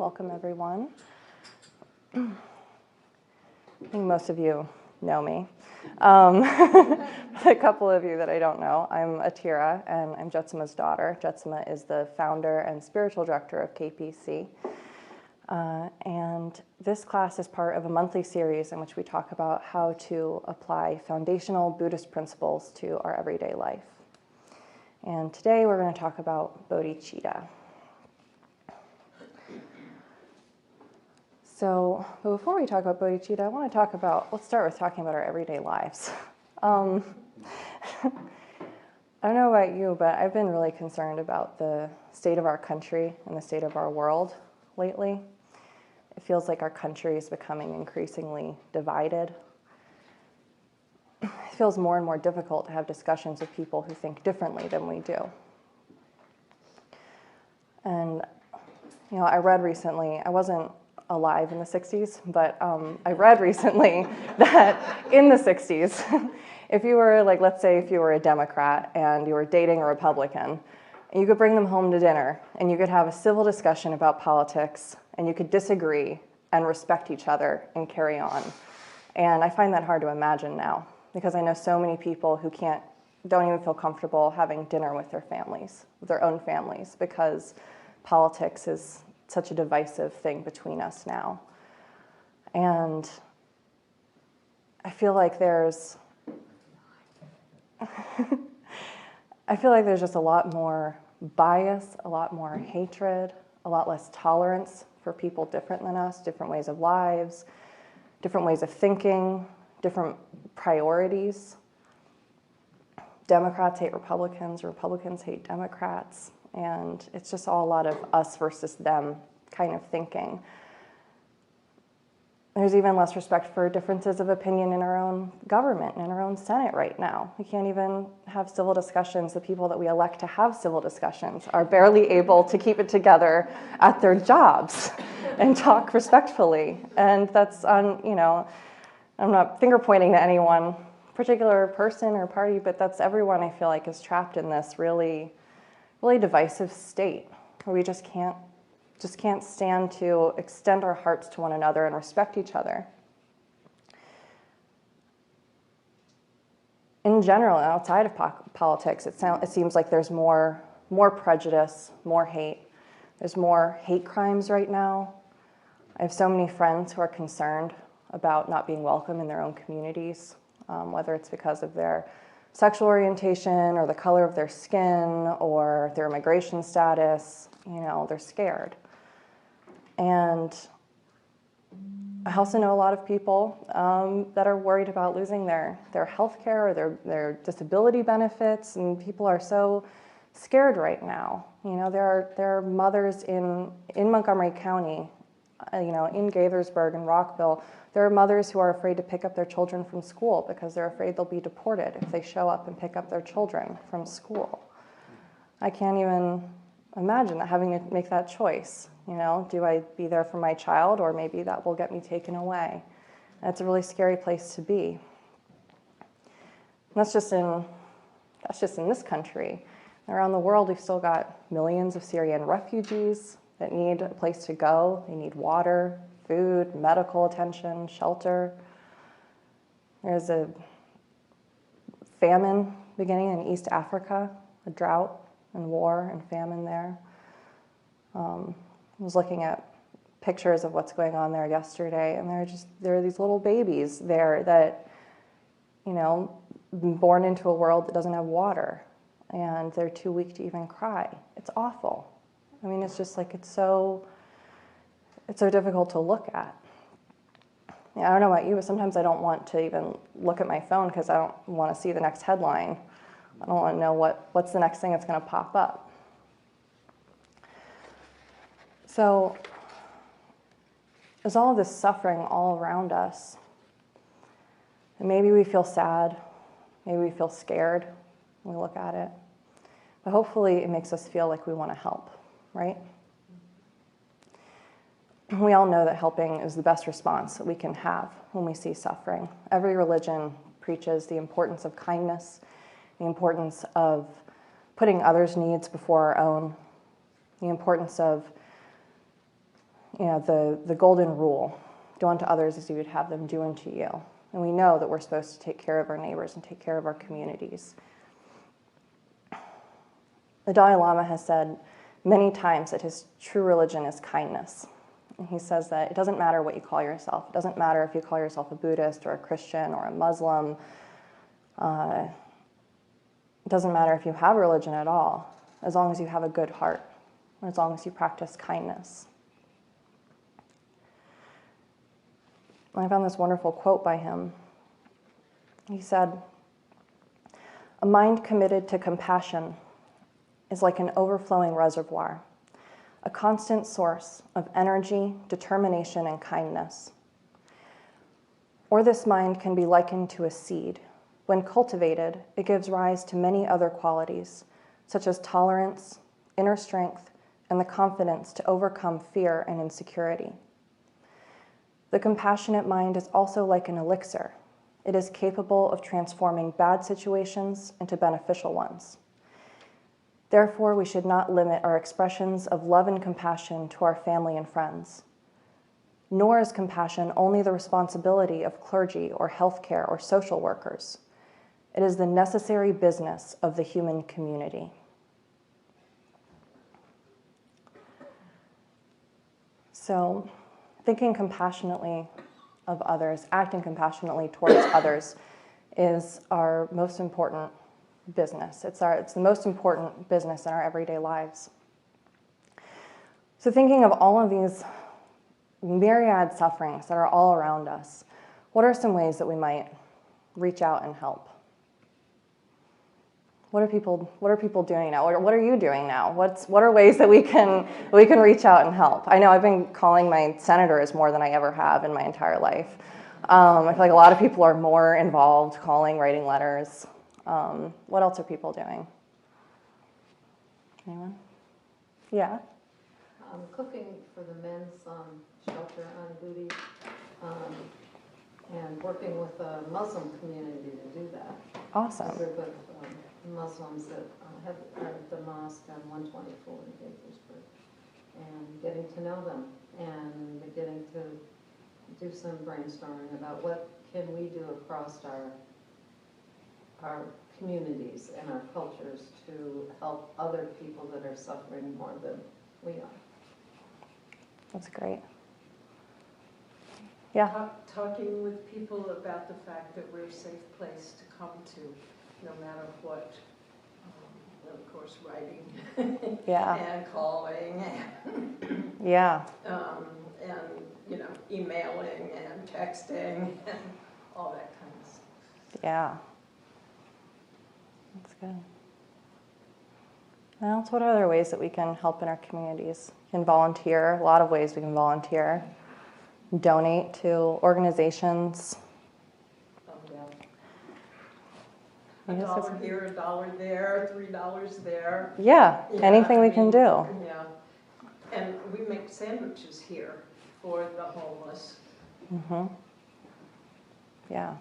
Welcome, everyone. I think most of you know me. A couple of you that I don't know, I'm Atira, and I'm Jetsuma's daughter. Jetsuma is the founder and spiritual director of KPC. And this class is part of a monthly series in which we talk about how to apply foundational Buddhist principles to our everyday life. And today we're going to talk about Bodhicitta. So before we talk about Bodhicitta, I want to let's start with talking about our everyday lives. I don't know about you, but I've been really concerned about the state of our country and the state of our world lately. It feels like our country is becoming increasingly divided. It feels more and more difficult to have discussions with people who think differently than we do. And, I read recently, I wasn't alive in the 60s, but I read recently that in the 60s, if you were, let's say if you were a Democrat and you were dating a Republican, you could bring them home to dinner and you could have a civil discussion about politics and you could disagree and respect each other and carry on. And I find that hard to imagine now because I know so many people who don't even feel comfortable having dinner with their families, with their own families, because politics is such a divisive thing between us now. And I feel like there's just a lot more bias, a lot more hatred, a lot less tolerance for people different than us, different ways of lives, different ways of thinking, different priorities. Democrats hate Republicans, Republicans hate Democrats, and it's just all a lot of us versus them kind of thinking. There's even less respect for differences of opinion in our own government, in our own Senate right now. We can't even have civil discussions. The people that we elect to have civil discussions are barely able to keep it together at their jobs and talk respectfully. And that's I'm not finger pointing to anyone particular person or party, but that's everyone I feel like is trapped in this really divisive state where we just can't stand to extend our hearts to one another and respect each other. In general, outside of politics, it seems like there's more prejudice, more hate. There's more hate crimes right now. I have so many friends who are concerned about not being welcome in their own communities, whether it's because of their sexual orientation or the color of their skin or their immigration status. They're scared. And I also know a lot of people that are worried about losing their health care or their disability benefits, and people are so scared right now. There are mothers in Montgomery County, in Gaithersburg and Rockville. There are mothers who are afraid to pick up their children from school because they're afraid they'll be deported if they show up and pick up their children from school. I can't even imagine having to make that choice. Do I be there for my child, or maybe that will get me taken away? And it's a really scary place to be. And that's just in this country. Around the world, we've still got millions of Syrian refugees that need a place to go. They need water, food, medical attention, shelter. There's a famine beginning in East Africa, a drought and war and famine there. I was looking at pictures of what's going on there yesterday, and there are these little babies there that, born into a world that doesn't have water, and they're too weak to even cry. It's awful. It's just it's so difficult to look at. I don't know about you, but sometimes I don't want to even look at my phone because I don't want to see the next headline. I don't want to know what's the next thing that's going to pop up. So there's all of this suffering all around us. And maybe we feel sad, maybe we feel scared when we look at it. But hopefully it makes us feel like we want to help, right? We all know that helping is the best response that we can have when we see suffering. Every religion preaches the importance of kindness, the importance of putting others' needs before our own, the importance of the golden rule, do unto others as you would have them do unto you. And we know that we're supposed to take care of our neighbors and take care of our communities. The Dalai Lama has said many times that his true religion is kindness. And he says that it doesn't matter what you call yourself. It doesn't matter if you call yourself a Buddhist or a Christian or a Muslim. It doesn't matter if you have a religion at all, as long as you have a good heart, as long as you practice kindness. I found this wonderful quote by him. He said, "A mind committed to compassion is like an overflowing reservoir, a constant source of energy, determination, and kindness. Or this mind can be likened to a seed. When cultivated, it gives rise to many other qualities, such as tolerance, inner strength, and the confidence to overcome fear and insecurity. The compassionate mind is also like an elixir. It is capable of transforming bad situations into beneficial ones. Therefore, we should not limit our expressions of love and compassion to our family and friends. Nor is compassion only the responsibility of clergy or healthcare or social workers. It is the necessary business of the human community." So, thinking compassionately of others, acting compassionately towards others is our most important business. It's the most important business in our everyday lives. So thinking of all of these myriad sufferings that are all around us, what are some ways that we might reach out and help? What are people doing now? What are you doing now? What are ways that we can reach out and help? I know I've been calling my senators more than I ever have in my entire life. I feel like a lot of people are more involved, calling, writing letters. What else are people doing? Anyone? Yeah? Cooking for the men's shelter on duty, and working with the Muslim community to do that. Awesome. A group of Muslims that are at the mosque on 124 in Gaithersburg, and getting to know them and getting to do some brainstorming about what can we do across our communities and our cultures to help other people that are suffering more than we are. That's great. Yeah. Talking with people about the fact that we're a safe place to come to, no matter what. Of course, writing. Yeah. And calling. And, Yeah. and emailing and texting and all that kind of stuff. Yeah. That's good. Well, what are other ways that we can help in our communities? We can volunteer. A lot of ways we can volunteer. Donate to organizations. $1 here, $1 there, $3 there. Yeah, anything we can do. Yeah, and we make sandwiches here for the homeless. Mm-hmm. Yeah.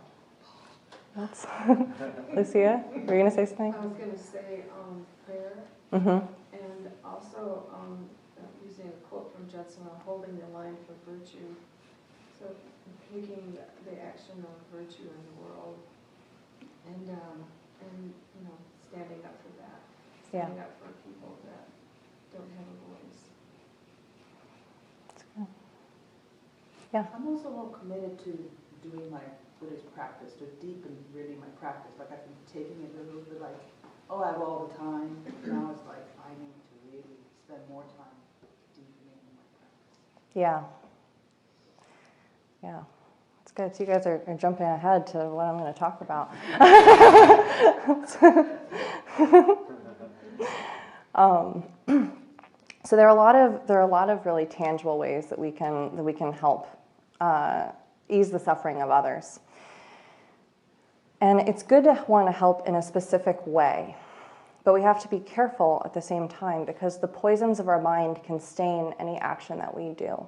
That's Lucia, were you going to say something? I was going to say prayer, Mm-hmm. and also using a quote from Judson, holding the line for virtue. So taking the action of virtue in the world, and standing up for that, standing up for people that don't have a voice. That's good. Yeah. I'm also more committed to doing my Buddhist practice, to deepen really my practice. Like I've been taking it a little bit like, oh, I have all the time. Now it's like I need to really spend more time deepening my practice. Yeah. Yeah. It's good. So you guys are jumping ahead to what I'm going to talk about. So there are a lot of really tangible ways that we can help ease the suffering of others. And it's good to want to help in a specific way, but we have to be careful at the same time because the poisons of our mind can stain any action that we do.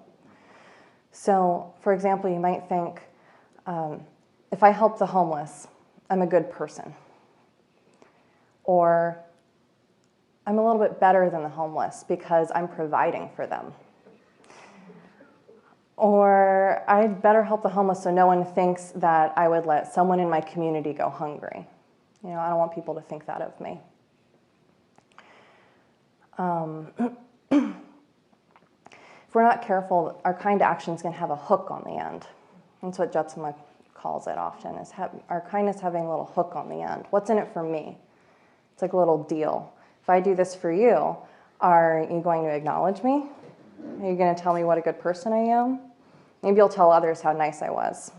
So, for example, you might think, if I help the homeless, I'm a good person. Or I'm a little bit better than the homeless because I'm providing for them. Or I'd better help the homeless so no one thinks that I would let someone in my community go hungry. I don't want people to think that of me. If we're not careful, our kind actions can have a hook on the end. That's what Jetsama calls it often, is our kindness having a little hook on the end. What's in it for me? It's like a little deal. If I do this for you, are you going to acknowledge me? Are you going to tell me what a good person I am? Maybe you'll tell others how nice I was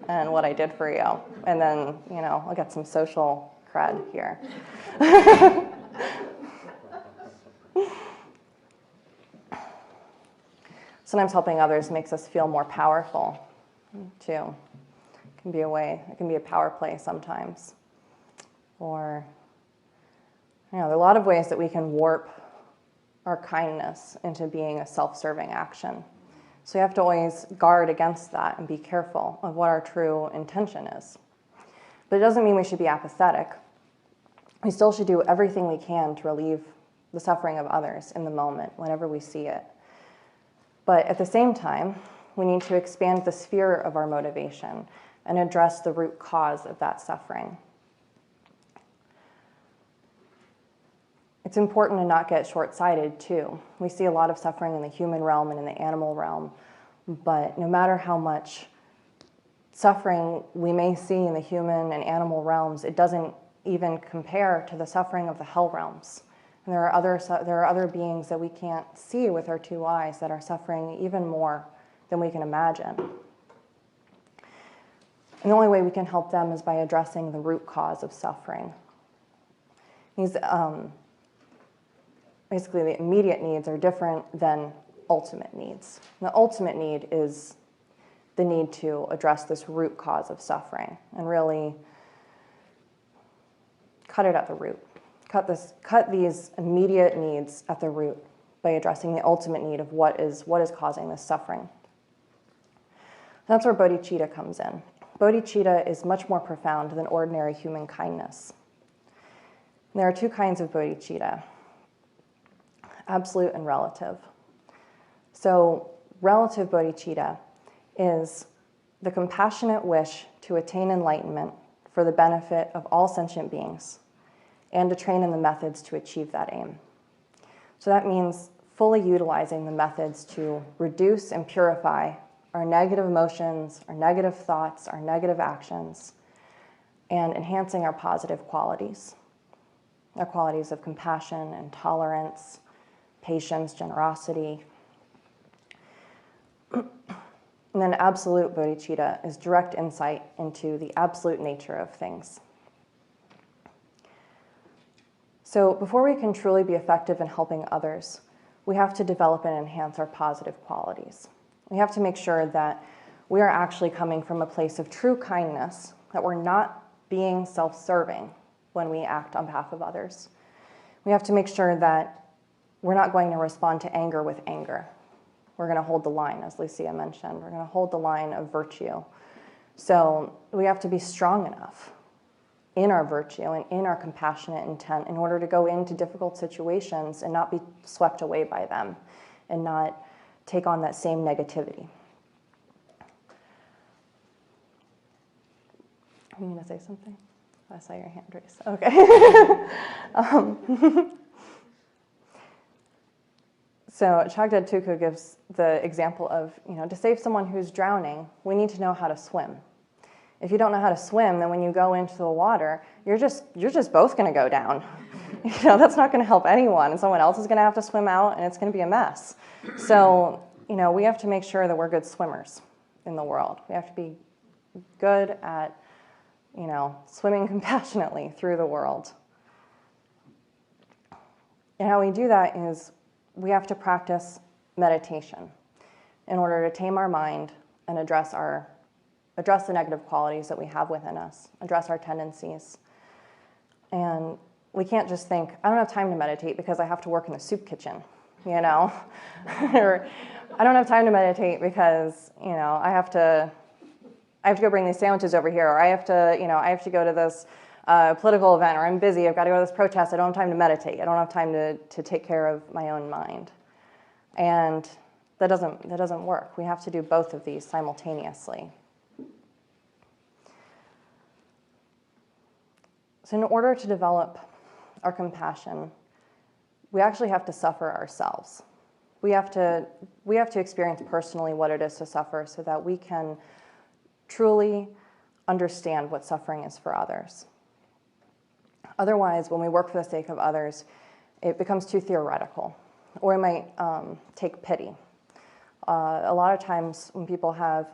and what I did for you. And then, I'll get some social cred here. Sometimes helping others makes us feel more powerful, too. It can be a power play sometimes. Or, there are a lot of ways that we can warp our kindness into being a self-serving action. So you have to always guard against that and be careful of what our true intention is. But it doesn't mean we should be apathetic. We still should do everything we can to relieve the suffering of others in the moment, whenever we see it. But at the same time, we need to expand the sphere of our motivation and address the root cause of that suffering. It's important to not get short-sighted, too. We see a lot of suffering in the human realm and in the animal realm, but no matter how much suffering we may see in the human and animal realms, it doesn't even compare to the suffering of the hell realms. And there are other beings that we can't see with our two eyes that are suffering even more than we can imagine. And the only way we can help them is by addressing the root cause of suffering. Basically, the immediate needs are different than ultimate needs. And the ultimate need is the need to address this root cause of suffering and really cut it at the root. Cut these immediate needs at the root by addressing the ultimate need of what is causing this suffering. That's where bodhicitta comes in. Bodhicitta is much more profound than ordinary human kindness. And there are two kinds of bodhicitta: absolute and relative. So relative bodhicitta is the compassionate wish to attain enlightenment for the benefit of all sentient beings and to train in the methods to achieve that aim. So that means fully utilizing the methods to reduce and purify our negative emotions, our negative thoughts, our negative actions, and enhancing our positive qualities. Our qualities of compassion and tolerance, patience, generosity. And then absolute bodhicitta is direct insight into the absolute nature of things. So before we can truly be effective in helping others, we have to develop and enhance our positive qualities. We have to make sure that we are actually coming from a place of true kindness, that we're not being self-serving when we act on behalf of others. We have to make sure that we're not going to respond to anger with anger. We're going to hold the line, as Lucia mentioned. We're going to hold the line of virtue. So we have to be strong enough in our virtue and in our compassionate intent in order to go into difficult situations and not be swept away by them and not take on that same negativity. Are you going to say something? I saw your hand raised. Okay. So Chagdad Tuku gives the example of, to save someone who's drowning, we need to know how to swim. If you don't know how to swim, then when you go into the water, you're just both going to go down. That's not going to help anyone, and someone else is going to have to swim out, and it's going to be a mess. So, we have to make sure that we're good swimmers in the world. We have to be good at, swimming compassionately through the world. And how we do that is we have to practice meditation in order to tame our mind and address the negative qualities that we have within us, address our tendencies. And we can't just think, I don't have time to meditate because I have to work in the soup kitchen, or I don't have time to meditate because, I have to go bring these sandwiches over here, or I have to go to this political event, or I'm busy, I've got to go to this protest, I don't have time to meditate, I don't have time to take care of my own mind. And That doesn't work. We have to do both of these simultaneously. So in order to develop our compassion, we actually have to suffer ourselves. We have to experience personally what it is to suffer so that we can truly understand what suffering is for others. Otherwise, when we work for the sake of others, it becomes too theoretical, or we might take pity. A lot of times when people have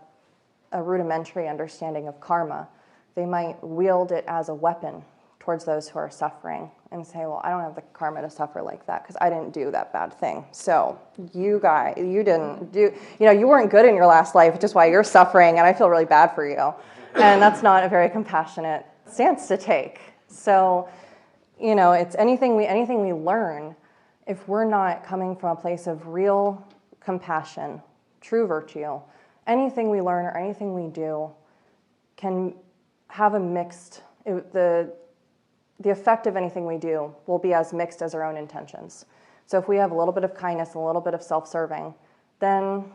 a rudimentary understanding of karma, they might wield it as a weapon towards those who are suffering and say, well, I don't have the karma to suffer like that because I didn't do that bad thing. So you didn't do, you weren't good in your last life, which is why you're suffering, and I feel really bad for you. And that's not a very compassionate stance to take. So, it's anything we learn, if we're not coming from a place of real compassion, true virtue, anything we learn or anything we do can have a mixed, the effect of anything we do will be as mixed as our own intentions. So if we have a little bit of kindness and a little bit of self-serving, then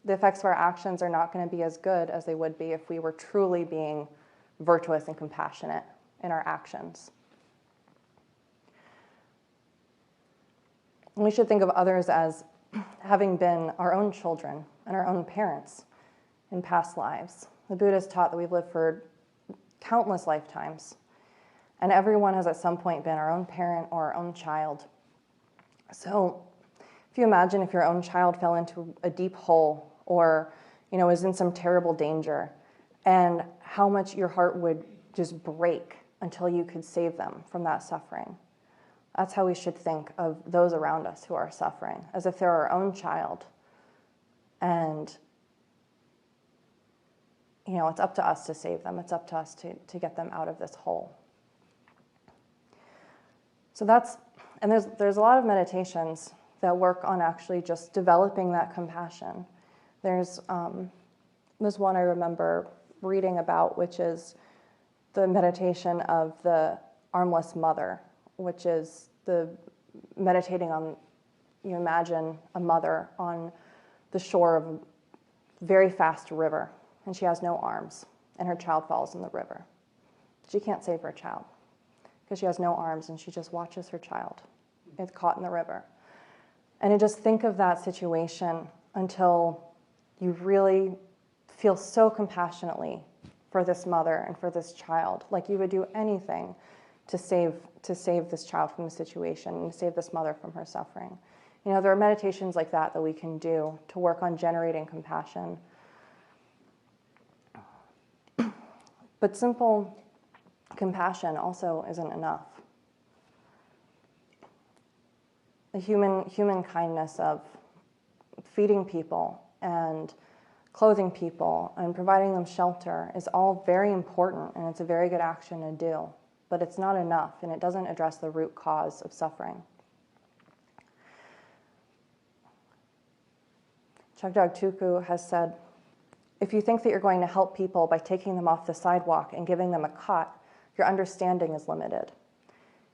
the effects of our actions are not going to be as good as they would be if we were truly being virtuous and compassionate in our actions. And we should think of others as having been our own children and our own parents in past lives. The Buddha's taught that we've lived for countless lifetimes, and everyone has at some point been our own parent or our own child. So if you imagine if your own child fell into a deep hole or, was in some terrible danger, and how much your heart would just break until you could save them from that suffering. That's how we should think of those around us who are suffering, as if they're our own child. And, it's up to us to save them. It's up to us to get them out of this hole. So there's a lot of meditations that work on actually just developing that compassion. There's one I remember reading about, which is the meditation of the armless mother, which is the meditating on, you imagine a mother on the shore of a very fast river, and she has no arms, and her child falls in the river. She can't save her child because she has no arms, and she just watches her child. It's caught in the river. And just think of that situation until you really feel so compassionately for this mother and for this child, like you would do anything to save this child from the situation and save this mother from her suffering. There are meditations like that we can do to work on generating compassion. But simple compassion also isn't enough. The human kindness of feeding people and clothing people and providing them shelter is all very important, and it's a very good action to do. But it's not enough, and it doesn't address the root cause of suffering. Chagdog Tuku has said, if you think that you're going to help people by taking them off the sidewalk and giving them a cot, your understanding is limited.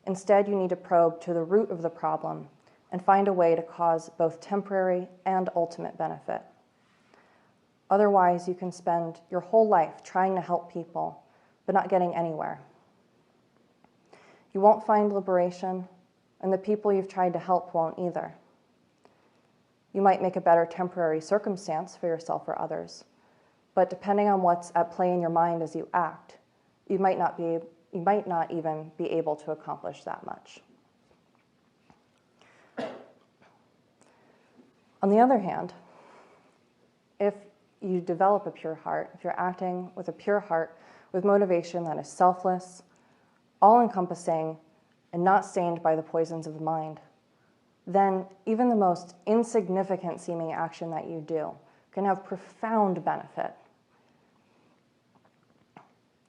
Instead, you need to probe to the root of the problem and find a way to cause both temporary and ultimate benefit. Otherwise, you can spend your whole life trying to help people, but not getting anywhere. You won't find liberation, and the people you've tried to help won't either. You might make a better temporary circumstance for yourself or others, but depending on what's at play in your mind as you act, you might not even be able to accomplish that much. On the other hand, if you develop a pure heart, if you're acting with a pure heart, with motivation that is selfless, all-encompassing, and not stained by the poisons of the mind, then even the most insignificant seeming action that you do can have profound benefit.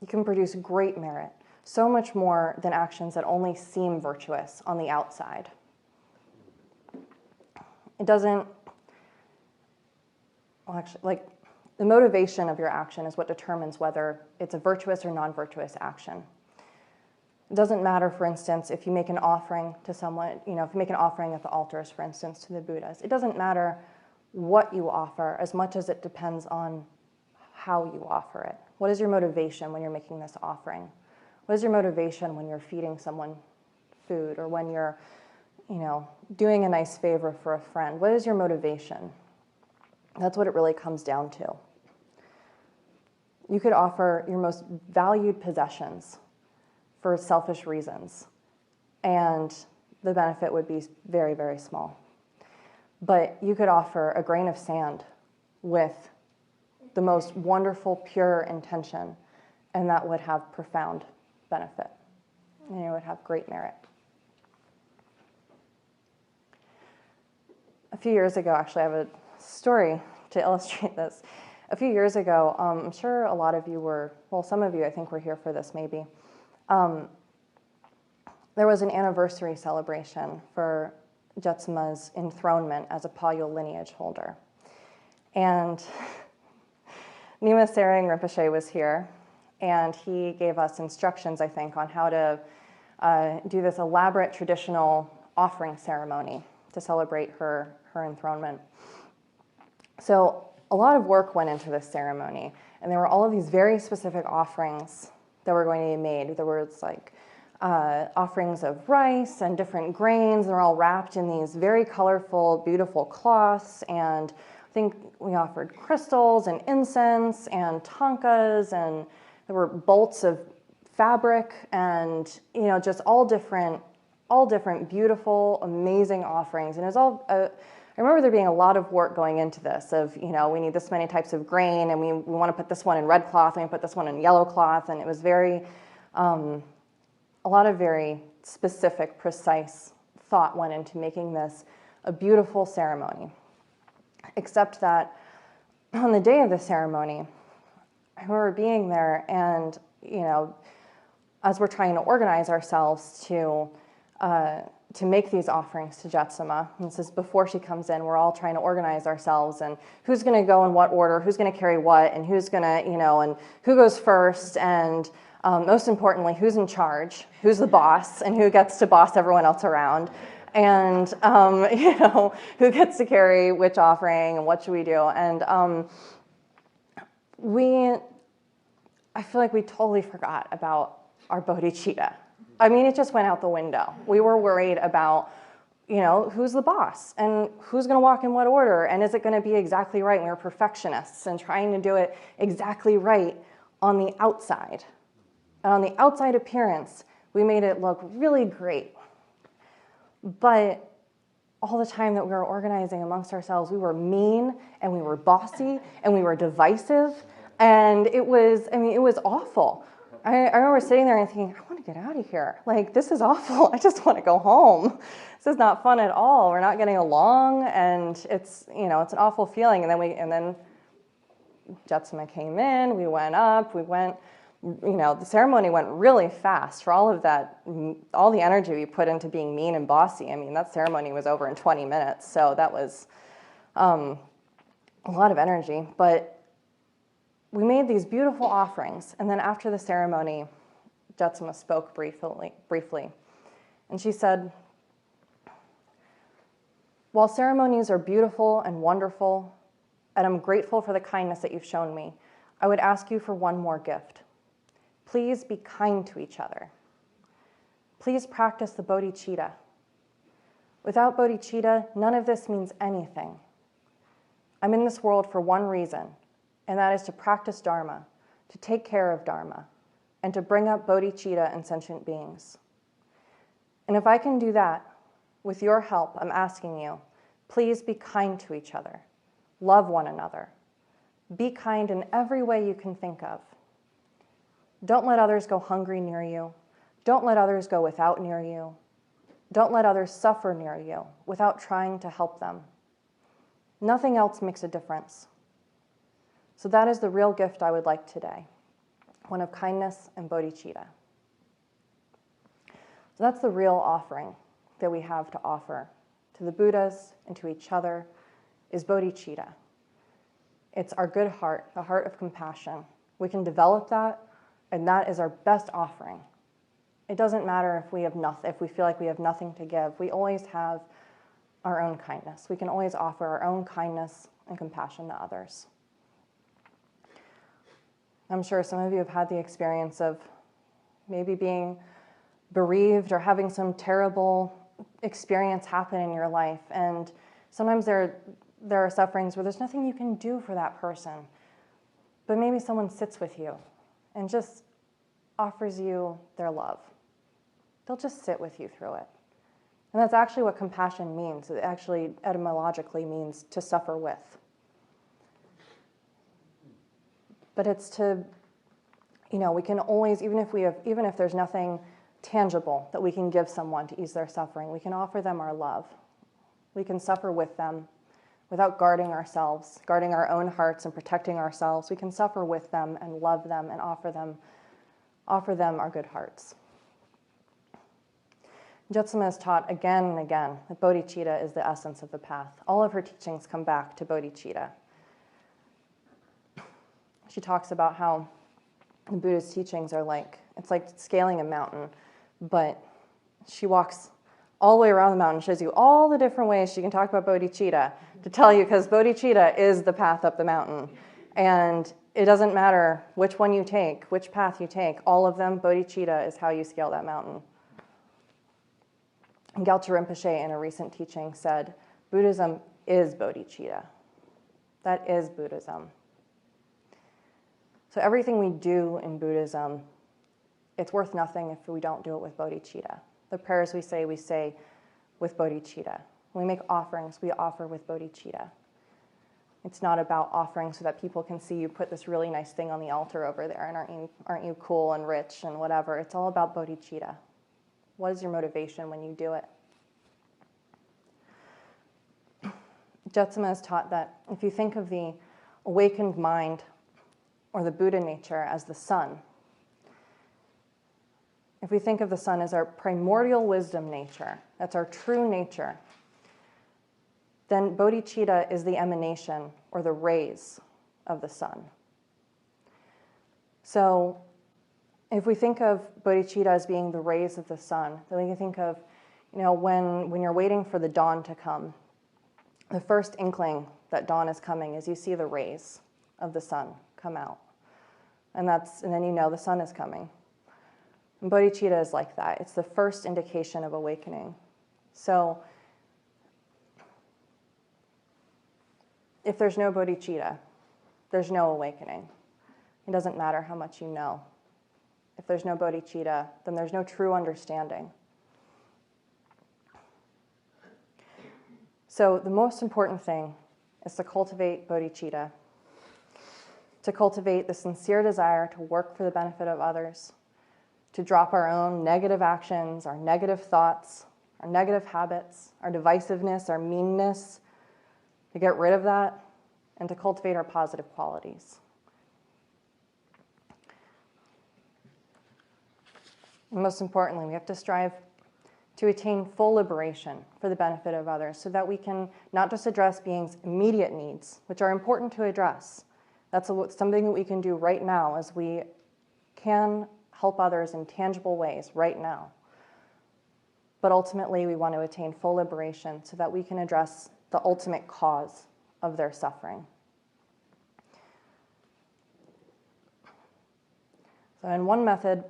You can produce great merit, so much more than actions that only seem virtuous on the outside. It doesn't, the motivation of your action is what determines whether it's a virtuous or non-virtuous action. It doesn't matter, for instance, if you make an offering to someone, if you make an offering at the altars, for instance, to the Buddhas. It doesn't matter what you offer as much as it depends on how you offer it. What is your motivation when you're making this offering? What is your motivation when you're feeding someone food, or when you're, doing a nice favor for a friend? What is your motivation? That's what it really comes down to. You could offer your most valued possessions for selfish reasons, and the benefit would be very, very small. But you could offer a grain of sand with the most wonderful, pure intention, and that would have profound benefit, and it would have great merit. A few years ago, actually, I have a story to illustrate this. A few years ago, I'm sure a lot of you were, well, some of you I think were here for this maybe. There was an anniversary celebration for Jetsuma's enthronement as a Payul lineage holder. And Nima Sereng Rinpoche was here, and he gave us instructions, I think, on how to do this elaborate traditional offering ceremony to celebrate her enthronement. So a lot of work went into this ceremony, and there were all of these very specific offerings that were going to be made. There was like offerings of rice and different grains. They're all wrapped in these very colorful, beautiful cloths, and I think we offered crystals and incense and tankas, and there were bolts of fabric, and just all different beautiful, amazing offerings. And it was all. I remember there being a lot of work going into this. Of we need this many types of grain, and we want to put this one in red cloth, and we put this one in yellow cloth, and it was very. A lot of very specific, precise thought went into making this a beautiful ceremony. Except that on the day of the ceremony, I remember being there, and as we're trying to organize ourselves to make these offerings to Jetsuma, and this is before she comes in, we're all trying to organize ourselves, and who's going to go in what order, who's going to carry what, and who's going to, and who goes first, and most importantly, who's in charge, who's the boss, and who gets to boss everyone else around, and who gets to carry which offering, and what should we do. And I feel like we totally forgot about our bodhicitta. I mean, it just went out the window. We were worried about, who's the boss, and who's going to walk in what order, and is it going to be exactly right? And we were perfectionists and trying to do it exactly right on the outside. And on the outside appearance, we made it look really great. But all the time that we were organizing amongst ourselves, we were mean, and we were bossy, and we were divisive, and it was awful. I remember sitting there and thinking, I want to get out of here. Like, this is awful. I just want to go home. This is not fun at all. We're not getting along, and it's an awful feeling. And then Jetsuma came in. We went up. The ceremony went really fast for all of that, all the energy we put into being mean and bossy. I mean, that ceremony was over in 20 minutes, so that was a lot of energy. But we made these beautiful offerings, and then after the ceremony, Jetsuma spoke briefly, and she said, "While ceremonies are beautiful and wonderful, and I'm grateful for the kindness that you've shown me, I would ask you for one more gift. Please be kind to each other. Please practice the bodhicitta. Without bodhicitta, none of this means anything. I'm in this world for one reason, and that is to practice Dharma, to take care of Dharma, and to bring up bodhicitta in sentient beings. And if I can do that, with your help, I'm asking you, please be kind to each other. Love one another. Be kind in every way you can think of. Don't let others go hungry near you. Don't let others go without near you. Don't let others suffer near you without trying to help them. Nothing else makes a difference. So that is the real gift I would like today, one of kindness and bodhicitta." So that's the real offering that we have to offer to the Buddhas and to each other, is bodhicitta. It's our good heart, the heart of compassion. We can develop that, and that is our best offering. It doesn't matter if we feel like we have nothing to give. We always have our own kindness. We can always offer our own kindness and compassion to others. I'm sure some of you have had the experience of maybe being bereaved or having some terrible experience happen in your life. And sometimes there are sufferings where there's nothing you can do for that person. But maybe someone sits with you and just offers you their love. They'll just sit with you through it. And that's actually what compassion means. It actually etymologically means to suffer with. But it's to, we can always, even if there's nothing tangible that we can give someone to ease their suffering, we can offer them our love. We can suffer with them without guarding ourselves, guarding our own hearts and protecting ourselves. We can suffer with them and love them and offer them our good hearts. Jetsama has taught again and again that bodhicitta is the essence of the path. All of her teachings come back to bodhicitta. She talks about how the Buddha's teachings are it's like scaling a mountain, but she walks all the way around the mountain, shows you all the different ways she can talk about bodhicitta to tell you, because bodhicitta is the path up the mountain. And it doesn't matter which one you take, which path you take, all of them, bodhicitta is how you scale that mountain. And Gyaltsen Rinpoche in a recent teaching said, Buddhism is bodhicitta. That is Buddhism. So everything we do in Buddhism, it's worth nothing if we don't do it with bodhicitta. The prayers we say with bodhicitta. When we make offerings, we offer with bodhicitta. It's not about offering so that people can see you put this really nice thing on the altar over there and aren't you cool and rich and whatever. It's all about bodhicitta. What is your motivation when you do it? Jetsama has taught that if you think of the awakened mind or the Buddha nature as the sun, if we think of the sun as our primordial wisdom nature, that's our true nature, then bodhicitta is the emanation or the rays of the sun. So if we think of bodhicitta as being the rays of the sun, then we can think of, when you're waiting for the dawn to come, the first inkling that dawn is coming is you see the rays of the sun come out. And then the sun is coming. And bodhicitta is like that. It's the first indication of awakening. So if there's no bodhicitta, there's no awakening. It doesn't matter how much you know. If there's no bodhicitta, then there's no true understanding. So the most important thing is to cultivate bodhicitta, to cultivate the sincere desire to work for the benefit of others, to drop our own negative actions, our negative thoughts, our negative habits, our divisiveness, our meanness, to get rid of that, and to cultivate our positive qualities. And most importantly, we have to strive to attain full liberation for the benefit of others so that we can not just address beings' immediate needs, which are important to address. That's something that we can do right now, as we can help others in tangible ways right now. But ultimately, we want to attain full liberation so that we can address the ultimate cause of their suffering. So, in one method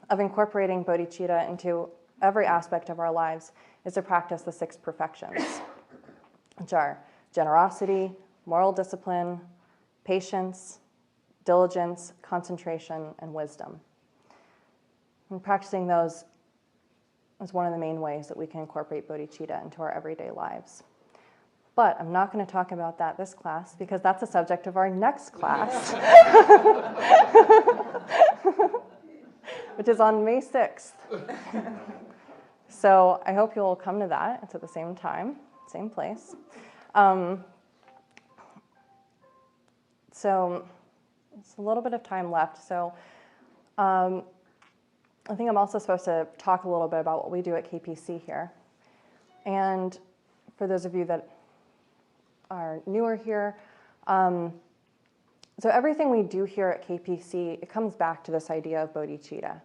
of incorporating bodhicitta into every aspect of our lives is to practice the 6 perfections, which are generosity, moral discipline, patience, diligence, concentration, and wisdom. And practicing those is one of the main ways that we can incorporate bodhicitta into our everyday lives. But I'm not going to talk about that this class because that's the subject of our next class, which is on May 6th. So I hope you'll come to that. It's at the same time, same place. So it's a little bit of time left. So I think I'm also supposed to talk a little bit about what we do at KPC here. And for those of you that are newer here, so everything we do here at KPC, it comes back to this idea of bodhicitta.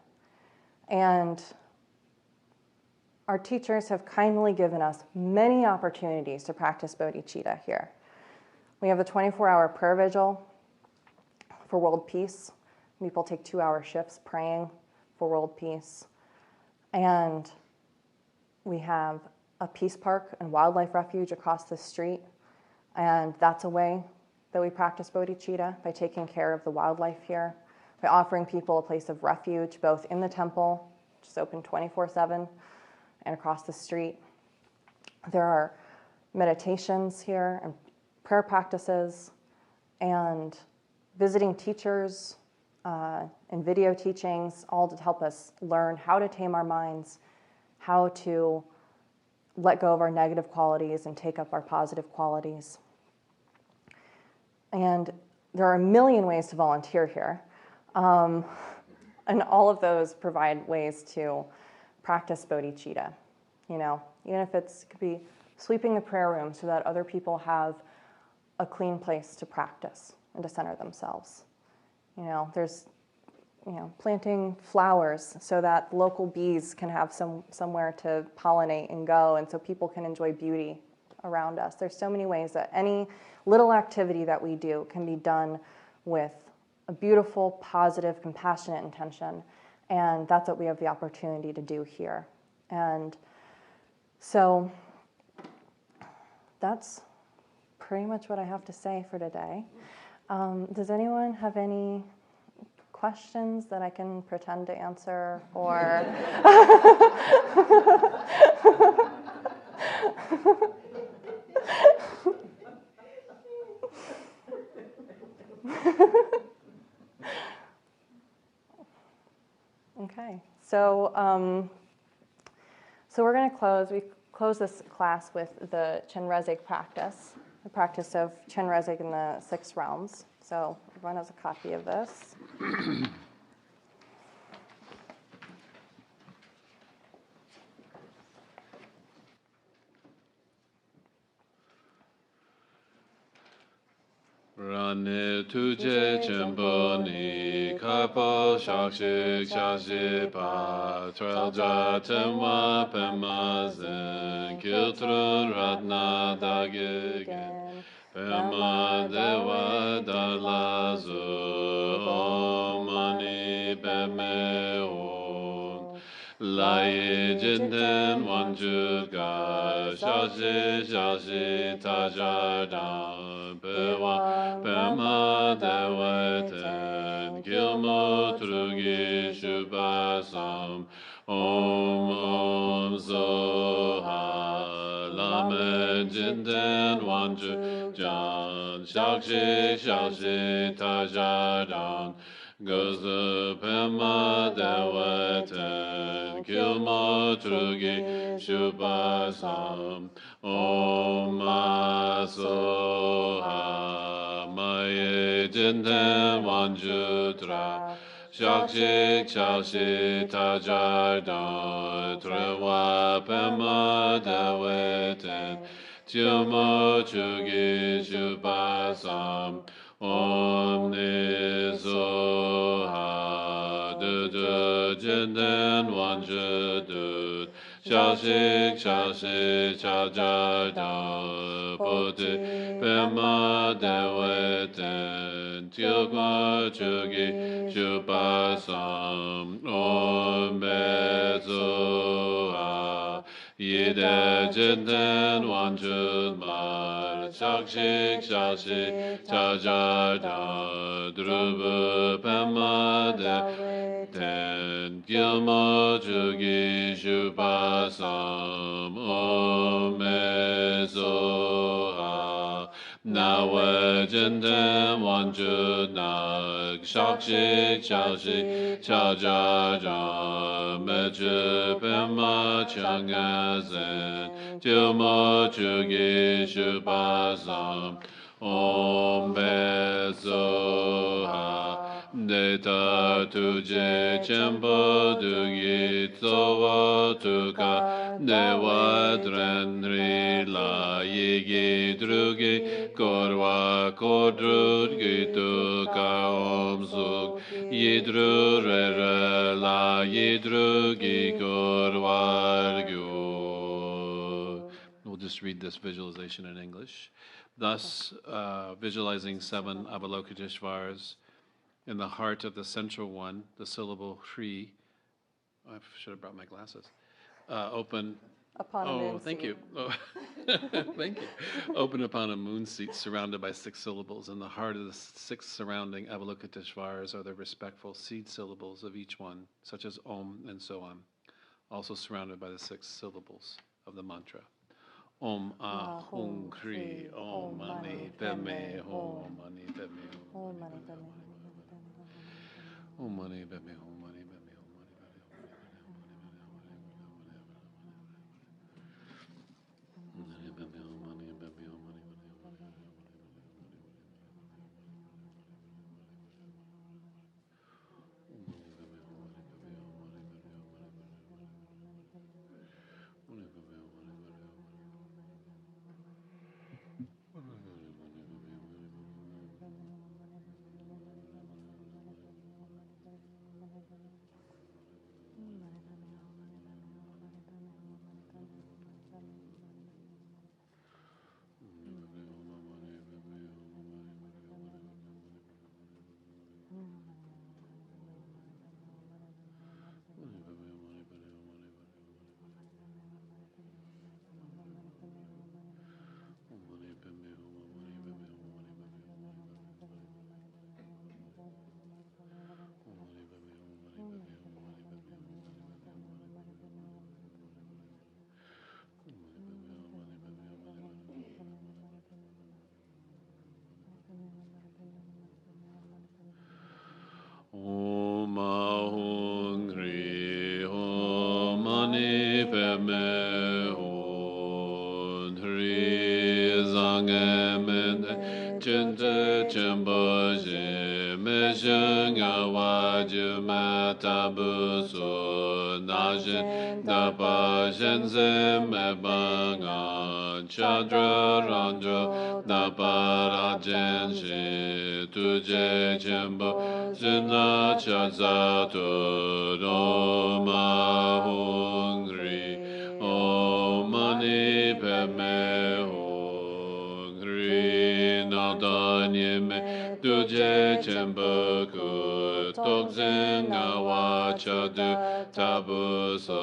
And our teachers have kindly given us many opportunities to practice bodhicitta here. We have the 24-hour prayer vigil for world peace. People take 2-hour shifts praying for world peace. And we have a peace park and wildlife refuge across the street. And that's a way that we practice bodhicitta, by taking care of the wildlife here, by offering people a place of refuge, both in the temple, which is open 24/7, and across the street. There are meditations here and prayer practices and visiting teachers and video teachings, all to help us learn how to tame our minds, how to let go of our negative qualities and take up our positive qualities. And there are a million ways to volunteer here. And all of those provide ways to practice bodhicitta. You know, even if it could be sweeping the prayer room so that other people have a clean place to practice and to center themselves. You know, there's, planting flowers so that local bees can have somewhere to pollinate and go, and so people can enjoy beauty around us. There's so many ways that any little activity that we do can be done with a beautiful, positive, compassionate intention, and that's what we have the opportunity to do here. And so that's pretty much what I have to say for today. Does anyone have any questions that I can pretend to answer, or Okay, so we're going to close this class with the Chenrezig practice, the practice of Chenrezig in the 6 realms. So everyone has a copy of this. Rane tuje chenpo ni kapo shakshik shashipa tralja tenwa pema zen kiltru ratna dagigen pema dewa dalazu omani peme on lai jinden wanju ga shashi tajadan pewa Pema Deweten Gilmo Trugi Shubasam Om Soha Lame Jinden Wanju Jan Shakshi Tajadan Gozu Pema Deweten Gilmo Trugi Shubasam Om Soha Maye Jinden Wanjudra Shakshik Shashi Tajardan Trewa Pema Deweten Tyomo Chugi Shubasam Om Nisoha Dudu Jinden Wanjudud Shashik Shashi Tajardan Poti Pema Deweten Tyokma Chugi Shubasam Om Bezoha Yide Jinden Wanjud Mar Shakshik Shashi Tajardan Drubu Pema Deweten Gilmo Chugi Shubasam Om Bezoha Nawe Jinden Wanjud Nag Shakshik Shashi Chajajan Mechu Pema Changazen Tyomo Chugi Shubasam Om Bezoha Deta Tuje Chempo Dugi Tsowa Tuka Dewa Drenri La Yigi Drugi Korwa Kodrut Gitu Ka Om Suk Yidru Rere La Yidrugi Korwa Gyu just read this visualization in English. Thus, visualizing 7 Avalokiteshvaras in the heart of the central one, the syllable Hri. I should have brought my glasses. Open. Upon a moon Thank seat. you. Oh, thank you. Open upon a moon seat surrounded by 6 syllables. In the heart of the 6 surrounding Avalokiteshvaras are the respectful seed syllables of each one, such as Om and so on, also surrounded by the 6 syllables of the mantra. Om Hung Kri Om Mani Padme Hum Mani Padme Hum Mani Padme Hum Mani Padme Hum Mani Padme Hum Mani Om Ahung Hri Om Mani Padme Hum Hri Zangam Chinta Chambo Me Sheng Awaju Matabu Su Najin Dapa Shenze Me Banga Chadra Randra Dapa Rajen Shi Tuje Chambo Zina Chazato Roma Hungri Om Mani Padme Hungri Nadanyeme Tuje Chembaku Tokzen Ngawa Chadu Tabu So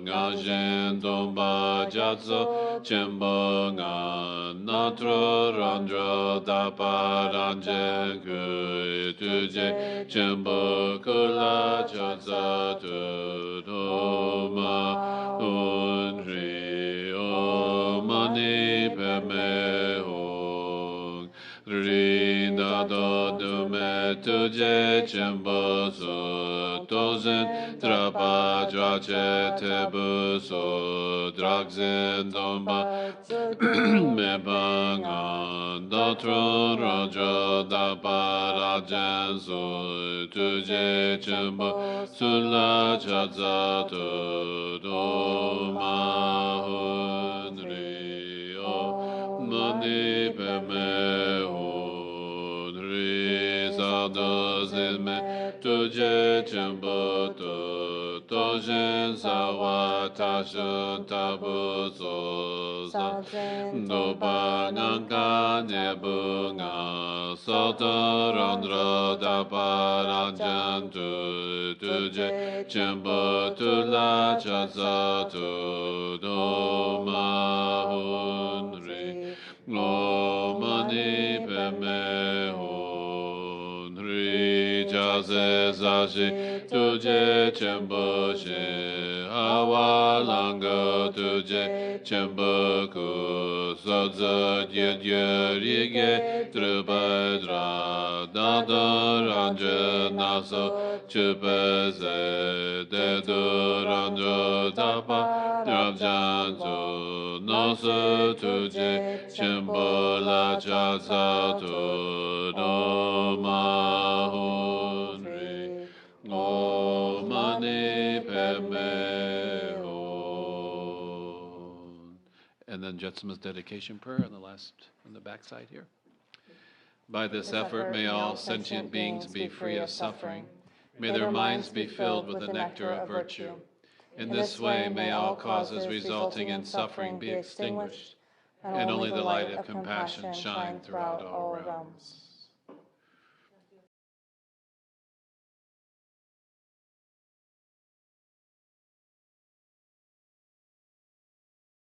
Ngajen Domba Jatso Chembanga Natro Randra Dapa Ranjen Ku Tuje Chembo Kula Chazatu Doma Unri Om Mani Padme Hung Rinda Do Dume Tuje Chembo Su Tozen Trapa Drache Tebu Su Dragzen Domba Mebanga Datro Raja Dapa Rajan Su Tuje Chembo Sula Chazatu Doma Hunri O Mani Padme Hunri Sado Zilme Tuje Chembo Tu Tojen Sawa Tashun Tabu So Dopa Nganka Nebunga Sota Randra Dapa Ranjan Tu Tuje Chembo Tula Chazatu Doma Hunri Om Mani Padme Hunri Jase Zashi Tuje Chembo Shi Awa Langa Tuje Chembo Ku Sodza Dye Rige Trubadra Dada Ranja Naso Chupeze Dedu Ranja Dapa Rabjanzu Naso Tuje Chembo La Chazatu Doma Hunri Om Mani Padme Hum. And then Jetsama's dedication prayer on the backside here. By this effort, may all sentient beings be free of suffering. May their minds be filled with the nectar of virtue. In this way, may all causes resulting in suffering be extinguished, and only the light of compassion shine throughout all realms.